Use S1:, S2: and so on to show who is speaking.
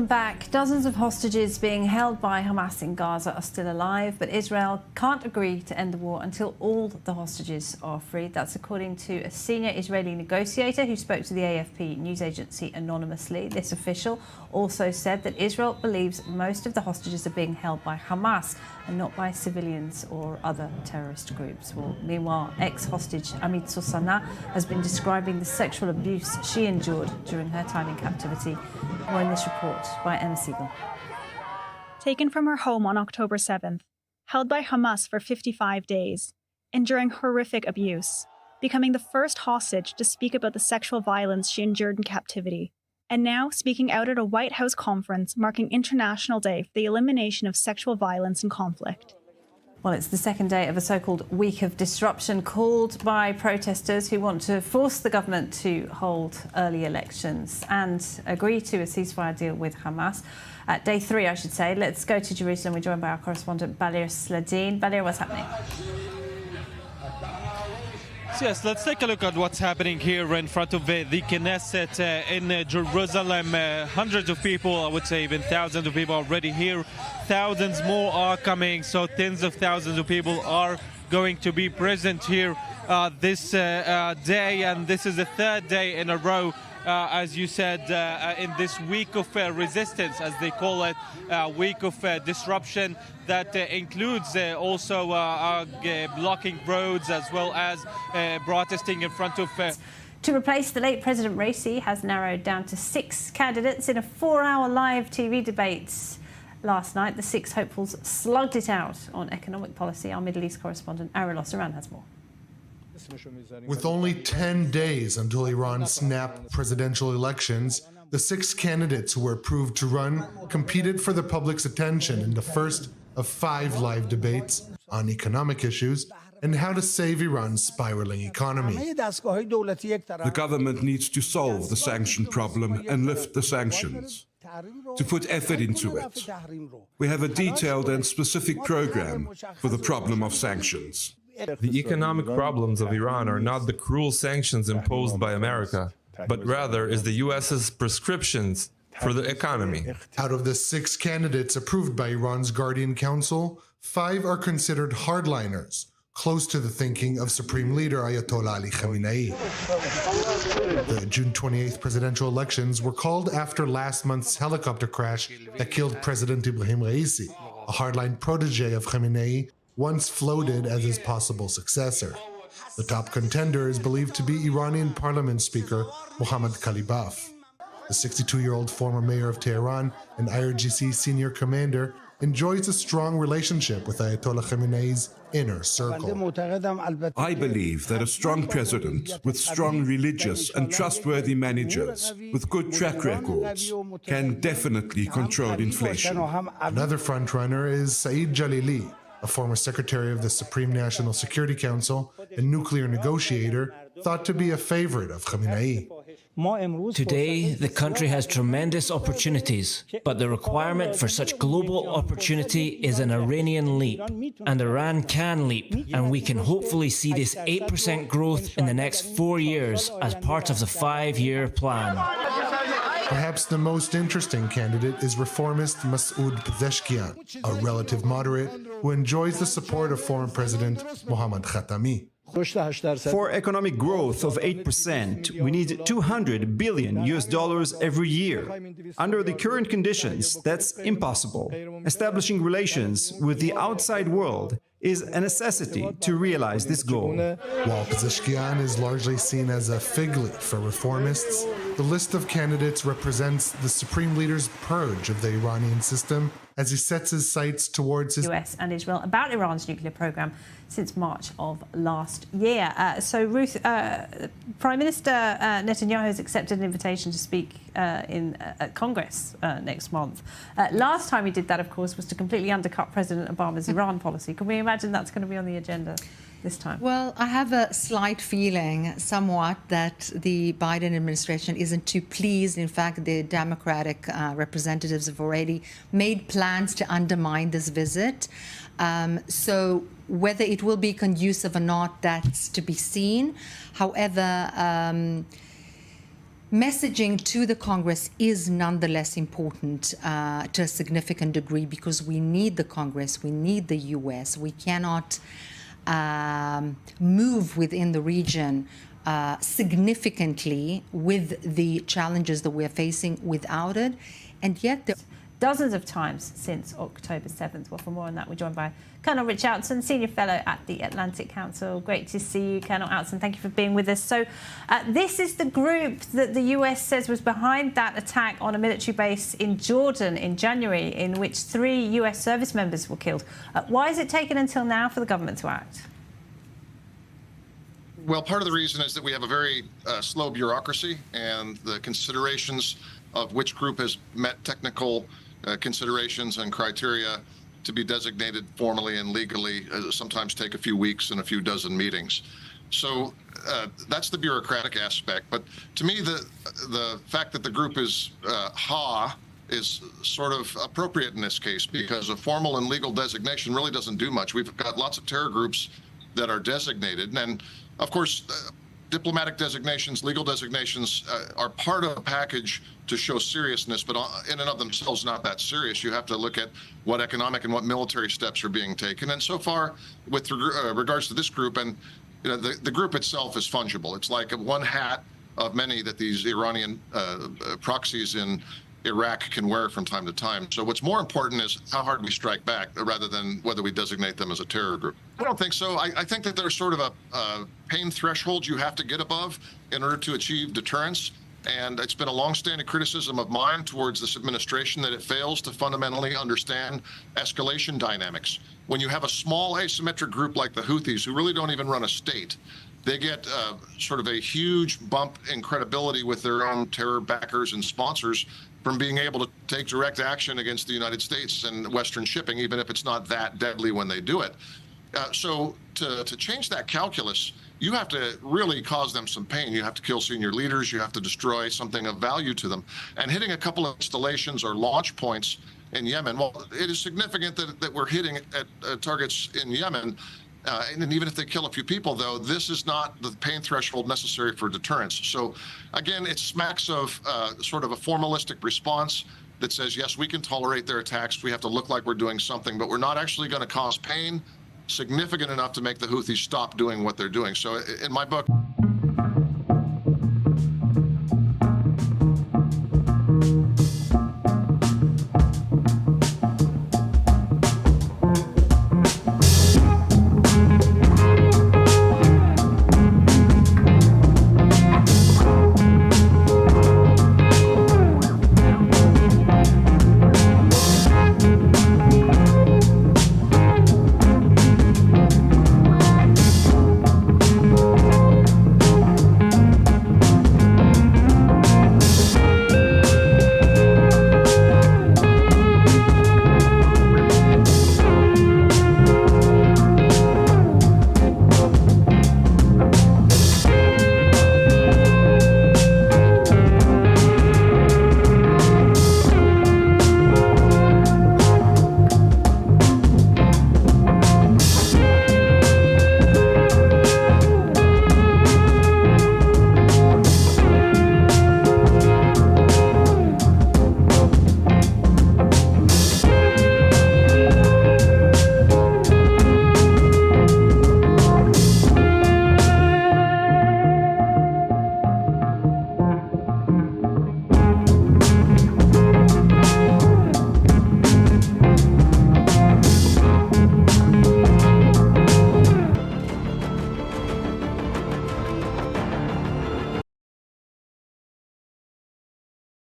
S1: Welcome back. Dozens of hostages being held by Hamas in Gaza are still alive, but Israel can't agree to end the war until all the hostages are freed. That's according to a senior Israeli negotiator who spoke to the AFP news agency anonymously. This official also said that Israel believes most of the hostages are being held by Hamas and not by civilians or other terrorist groups. Well, meanwhile, ex-hostage Amit Susana has been describing the sexual abuse she endured during her time in captivity. More in this report by Emma Siegel.
S2: Taken from her home on October 7th, held by Hamas for 55 days, enduring horrific abuse, becoming the first hostage to speak about the sexual violence she endured in captivity, and now speaking out at a White House conference marking International Day for the Elimination of Sexual Violence and Conflict.
S1: Well, it's the second day of a so-called week of disruption called by protesters who want to force the government to hold early elections and agree to a ceasefire deal with Hamas. Day three, I should say. Let's go to Jerusalem. We're joined by our correspondent, Balir Sladin. Balir, what's happening?
S3: Yes, let's take a look at what's happening here in front of the Knesset in Jerusalem. Hundreds of people, I would say even thousands of people already here. Thousands more are coming, so tens of thousands of people are going to be present here this day, and this is the third day in a row, as you said, in this week of resistance, as they call it, week of disruption that includes also blocking roads as well as protesting in front of...
S1: To replace the late President Raisi has narrowed down to 6 candidates in a 4-hour live TV debate. Last night, the 6 hopefuls slugged it out on economic policy. Our Middle East correspondent, Ariel Osseran, has more.
S4: With only 10 days until Iran snapped presidential elections, the 6 candidates who were approved to run competed for the public's attention in the first of 5 live debates on economic issues and how to save Iran's spiraling economy.
S5: The government needs to solve the sanction problem and lift the sanctions, to put effort into it. We have a detailed and specific program for the problem of sanctions.
S6: The economic problems of Iran are not the cruel sanctions imposed by America, but rather is the US's prescriptions for the economy.
S4: Out of the 6 candidates approved by Iran's Guardian Council, 5 are considered hardliners, close to the thinking of Supreme Leader Ayatollah Ali Khamenei. The June 28th presidential elections were called after last month's helicopter crash that killed President Ibrahim Raisi, a hardline protege of Khamenei, once floated as his possible successor. The top contender is believed to be Iranian Parliament Speaker Mohammad Kalibaf. The 62-year-old former mayor of Tehran and IRGC senior commander enjoys a strong relationship with Ayatollah Khamenei's inner circle.
S5: I believe that a strong president with strong religious and trustworthy managers with good track records can definitely control inflation.
S4: Another frontrunner is Saeed Jalili, a former secretary of the Supreme National Security Council and nuclear negotiator, thought to be a favorite of Khamenei.
S7: Today, the country has tremendous opportunities, but the requirement for such global opportunity is an Iranian leap. And Iran can leap, and we can hopefully see this 8% growth in the next 4 years as part of the 5-year plan.
S4: Perhaps the most interesting candidate is reformist Masoud Pezeshkian, a relative moderate who enjoys the support of former President Mohammad Khatami.
S8: For economic growth of 8%, we need $200 billion every year. Under the current conditions, that's impossible. Establishing relations with the outside world is a necessity to realize this goal.
S4: While Pezeshkian is largely seen as a fig leaf for reformists, the list of candidates represents the Supreme Leader's purge of the Iranian system as he sets his sights towards his
S1: US and Israel about Iran's nuclear program since March of last year. So, Ruth, Prime Minister Netanyahu has accepted an invitation to speak at Congress next month. Last time he did that, of course, was to completely undercut President Obama's Iran policy. Can we imagine that's going to be on the agenda this time?
S9: Well, I have a slight feeling somewhat that the Biden administration isn't too pleased. In fact, the Democratic representatives have already made plans to undermine this visit. So whether it will be conducive or not, that's to be seen. However, messaging to the Congress is nonetheless important to a significant degree, because we need the Congress, we need the US. We cannot move within the region significantly with the challenges that we're facing without it. And yet
S1: dozens of times since October 7th. Well, for more on that, we're joined by Colonel Rich Outzen, Senior Fellow at the Atlantic Council. Great to see you, Colonel Outzen. Thank you for being with us. So this is the group that the US says was behind that attack on a military base in Jordan in January, in which 3 US service members were killed. Why has it taken until now for the government to act?
S10: Well, part of the reason is that we have a very slow bureaucracy, and the considerations of which group has met technical considerations and criteria to be designated formally and legally sometimes take a few weeks and a few dozen meetings. So that's the bureaucratic aspect. But to me, the fact that the group is HA is sort of appropriate in this case, because a formal and legal designation really doesn't do much. We've got lots of terror groups that are designated. And of course, diplomatic designations, legal designations are part of a package to show seriousness, but in and of themselves not that serious. You have to look at what economic and what military steps are being taken. And so far, with regards to this group, and the group itself is fungible. It's like one hat of many that these Iranian proxies in Iraq can wear from time to time. So what's more important is how hard we strike back, rather than whether we designate them as a terror group. I don't think so. I think that there's sort of a pain threshold you have to get above in order to achieve deterrence. And it's been a longstanding criticism of mine towards this administration that it fails to fundamentally understand escalation dynamics. When you have a small asymmetric group like the Houthis, who really don't even run a state, they get sort of a huge bump in credibility with their own terror backers and sponsors from being able to take direct action against the United States and Western shipping, even if it's not that deadly when they do it. So to change that calculus, you have to really cause them some pain. You have to kill senior leaders. You have to destroy something of value to them. And hitting a couple of installations or launch points in Yemen, well, it is significant that we're hitting at targets in Yemen. And even if they kill a few people, though, this is not the pain threshold necessary for deterrence. So, again, it smacks of sort of a formalistic response that says, yes, we can tolerate their attacks. We have to look like we're doing something, but we're not actually going to cause pain significant enough to make the Houthis stop doing what they're doing. So, in my book,